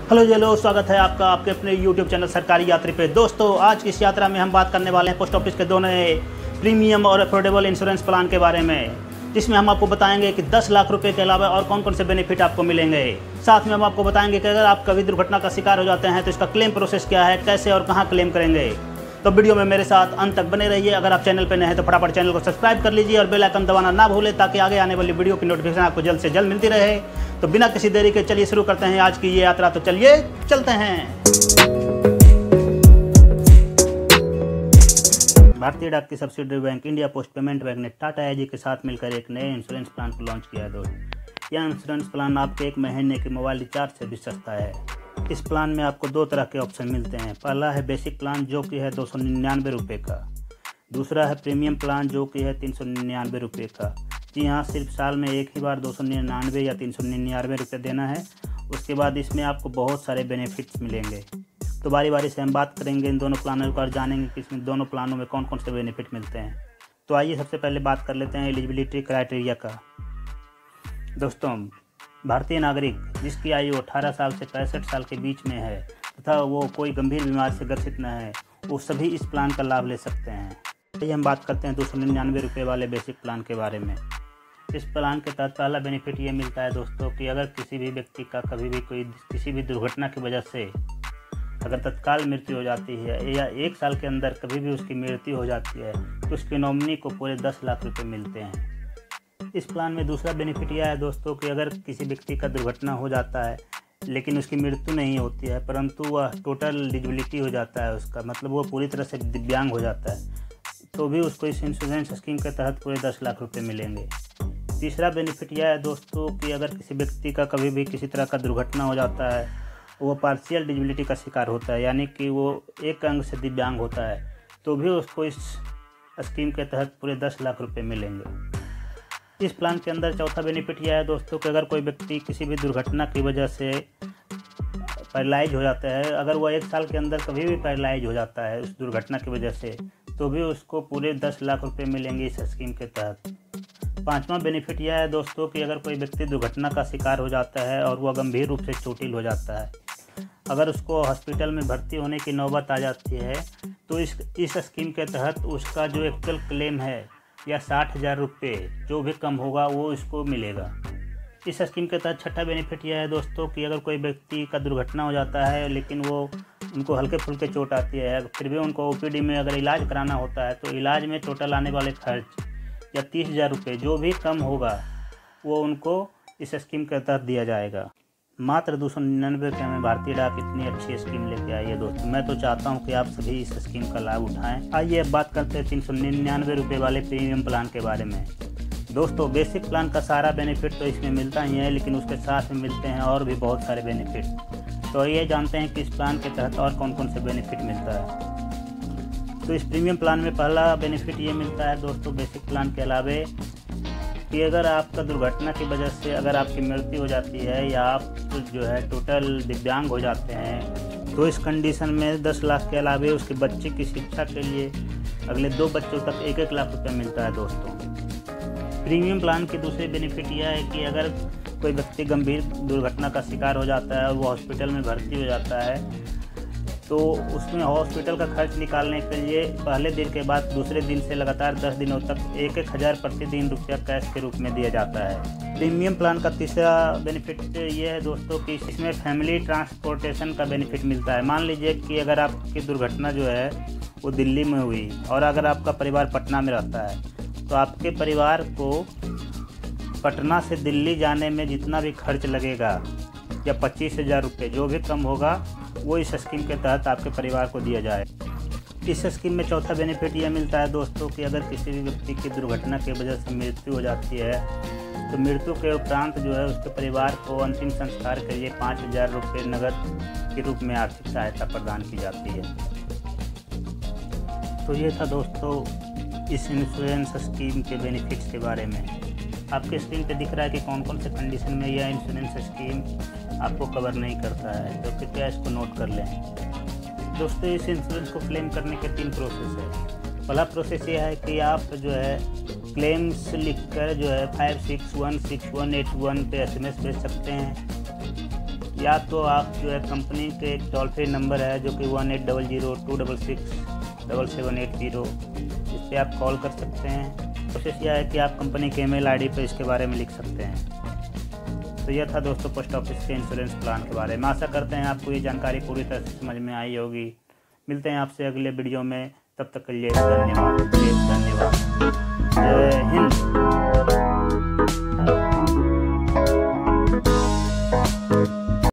Hello hello, स्वागत है आपका आपके अपने YouTube चैनल सरकारी यात्री पे। दोस्तों, आज की इस यात्रा में हम बात करने वाले हैं पोस्ट ऑफिस के दोनों प्रीमियम और अफोर्डेबल इंश्योरेंस प्लान के बारे में, जिसमें हम आपको बताएंगे कि 10 लाख रुपए के अलावा और कौन कौन से बेनिफिट आपको मिलेंगे। साथ में हम आपको बताएंगे कि अगर आप कभी दुर्घटना का शिकार हो जाते हैं तो इसका क्लेम प्रोसेस क्या है, कैसे और कहाँ क्लेम करेंगे। तो वीडियो में मेरे साथ अंत तक बने रहिए। अगर आप चैनल पर नए हैं तो फटाफट चैनल को सब्सक्राइब कर लीजिए और बेल आइकन दबाना ना भूलें, ताकि आगे आने वाली वीडियो की नोटिफिकेशन आपको जल्द से जल्द मिलती रहे। तो बिना किसी देरी के चलिए शुरू करते हैं आज की ये यात्रा। तो चलिए चलते हैं। भारतीय डाक की subsidiary bank India post payment bank ने टाटा एजी के साथ मिलकर एक नए इंश्योरेंस प्लान को लॉन्च किया है दोस्तों। यह इंश्योरेंस प्लान आपके 1 महीने के मोबाइल रिचार्ज से भी सस्ता है। इस प्लान में आपको 2 तरह के ऑप्शन मिलते हैं। पहला है बेसिक प्लान, जो कि है 299 रुपये का। दूसरा है प्रीमियम प्लान, जो कि है 399 रुपये का। जी हाँ, सिर्फ साल में एक ही बार 299 या 399 रुपये देना है। उसके बाद इसमें आपको बहुत सारे बेनिफिट्स मिलेंगे। तो बारी बारी से हम बात करेंगे इन दोनों प्लानों का और जानेंगे कि इसमें दोनों प्लानों में कौन कौन से बेनिफिट मिलते हैं। तो आइए सबसे पहले बात कर लेते हैं एलिजिबिलिटी क्राइटेरिया का। दोस्तों, भारतीय नागरिक जिसकी आयु 18 साल से 65 साल के बीच में है तथा वो कोई गंभीर बीमारी से ग्रसित न है, वो सभी इस प्लान का लाभ ले सकते हैं। आइए हम बात करते हैं 299 रुपये वाले बेसिक प्लान के बारे में। इस प्लान के तहत पहला बेनिफिट ये मिलता है दोस्तों कि अगर किसी भी व्यक्ति का कभी भी किसी भी दुर्घटना की वजह से अगर तत्काल मृत्यु हो जाती है या 1 साल के अंदर कभी भी उसकी मृत्यु हो जाती है तो उसके नॉमिनी को पूरे 10 लाख रुपये मिलते हैं। इस प्लान में दूसरा बेनिफिट यह है दोस्तों कि अगर किसी व्यक्ति का दुर्घटना हो जाता है लेकिन उसकी मृत्यु नहीं होती है, परंतु वह टोटल डिसेबिलिटी हो जाता है, उसका मतलब वो पूरी तरह से दिव्यांग हो जाता है, तो भी उसको इस इंश्योरेंस स्कीम के तहत पूरे 10 लाख रुपये मिलेंगे। तीसरा बेनिफिट यह है दोस्तों कि अगर किसी व्यक्ति का कभी भी किसी तरह का दुर्घटना हो जाता है, वो पार्शियल डिसेबिलिटी का शिकार होता है, यानी कि वो एक अंग से दिव्यांग होता है, तो भी उसको इस स्कीम के तहत पूरे 10 लाख रुपये मिलेंगे। इस प्लान के अंदर चौथा बेनिफिट यह है दोस्तों कि अगर कोई व्यक्ति किसी भी दुर्घटना की वजह से पैरालाइज हो जाता है, अगर वो 1 साल के अंदर कभी भी पैरालाइज हो जाता है उस दुर्घटना की वजह से, तो भी उसको पूरे 10 लाख रुपये मिलेंगे इस स्कीम के तहत। पांचवा बेनिफिट यह है दोस्तों कि अगर कोई व्यक्ति दुर्घटना का शिकार हो जाता है और वह गंभीर रूप से चोटिल हो जाता है, अगर उसको हॉस्पिटल में भर्ती होने की नौबत आ जाती है, तो इस स्कीम के तहत उसका जो एक्चुअल क्लेम है या 60,000 रुपये जो भी कम होगा वो इसको मिलेगा। इस स्कीम के तहत छठा बेनिफिट यह है दोस्तों कि अगर कोई व्यक्ति का दुर्घटना हो जाता है लेकिन उनको हल्के फुल्के चोट आती है, फिर भी उनको ओपीडी में अगर इलाज कराना होता है, तो इलाज में टोटल आने वाले खर्च या 30,000 रुपये जो भी कम होगा वो उनको इस स्कीम के तहत दिया जाएगा। मात्र 299 रुपये में भारतीय डाक इतनी अच्छी स्कीम लेके आई है दोस्तों। मैं तो चाहता हूं कि आप सभी इस स्कीम का लाभ उठाएं। आइए अब बात करते हैं 399 रुपये वाले प्रीमियम प्लान के बारे में। दोस्तों, बेसिक प्लान का सारा बेनिफिट तो इसमें मिलता ही है, लेकिन उसके साथ में मिलते हैं और भी बहुत सारे बेनिफिट। तो ये जानते हैं कि इस प्लान के तहत और कौन कौन से बेनिफिट मिलता है। तो इस प्रीमियम प्लान में पहला बेनिफिट ये मिलता है दोस्तों, बेसिक प्लान के अलावे, कि अगर आपका दुर्घटना की वजह से अगर आपकी मृत्यु हो जाती है या आप जो है टोटल दिव्यांग हो जाते हैं, तो इस कंडीशन में 10 लाख के अलावे उसके बच्चे की शिक्षा के लिए अगले 2 बच्चों तक 1-1 लाख रुपये मिलता है दोस्तों। प्रीमियम प्लान के दूसरे बेनिफिट यह है कि अगर कोई व्यक्ति गंभीर दुर्घटना का शिकार हो जाता है और वो हॉस्पिटल में भर्ती हो जाता है, तो उसमें हॉस्पिटल का खर्च निकालने के लिए पहले दिन के बाद दूसरे दिन से लगातार 10 दिनों तक 1-1 हज़ार प्रतिदिन रुपया कैश के रूप में दिया जाता है। प्रीमियम प्लान का तीसरा बेनिफिट ये है दोस्तों कि इसमें फैमिली ट्रांसपोर्टेशन का बेनिफिट मिलता है। मान लीजिए कि अगर आपकी दुर्घटना जो है वो दिल्ली में हुई और अगर आपका परिवार पटना में रहता है, तो आपके परिवार को पटना से दिल्ली जाने में जितना भी खर्च लगेगा या 25,000 रुपये जो भी कम होगा वो इस स्कीम के तहत आपके परिवार को दिया जाए। इस स्कीम में चौथा बेनिफिट यह मिलता है दोस्तों कि अगर किसी भी व्यक्ति की दुर्घटना की वजह से मृत्यु हो जाती है, तो मृत्यु के उपरांत जो है उसके परिवार को अंतिम संस्कार के लिए 5,000 रुपये नकद के रूप में आर्थिक सहायता प्रदान की जाती है। तो ये था दोस्तों इस इंश्योरेंस स्कीम के बेनिफिट्स के बारे में। आपके स्क्रीन पे दिख रहा है कि कौन कौन से कंडीशन में यह इंश्योरेंस स्कीम आपको कवर नहीं करता है, तो कृपया इसको नोट कर लें। दोस्तों, इस इंश्योरेंस को क्लेम करने के 3 प्रोसेस है। पहला प्रोसेस ये है कि आप जो है क्लेम्स लिखकर जो है 56166181 पे SMS भेज सकते हैं। या तो आप जो है कंपनी के एक टोल फ्री नंबर है जो कि 1800-266-7780, इस पर आप कॉल कर सकते हैं। कोशिश यह है कि आप कंपनी के ईमेल आईडी पर इसके बारे में लिख सकते हैं। तो यह था दोस्तों पोस्ट ऑफिस के इंश्योरेंस प्लान के बारे में। आशा करते हैं आपको ये जानकारी पूरी तरह से समझ में आई होगी। मिलते हैं आपसे अगले वीडियो में, तब तक के लिए धन्यवाद।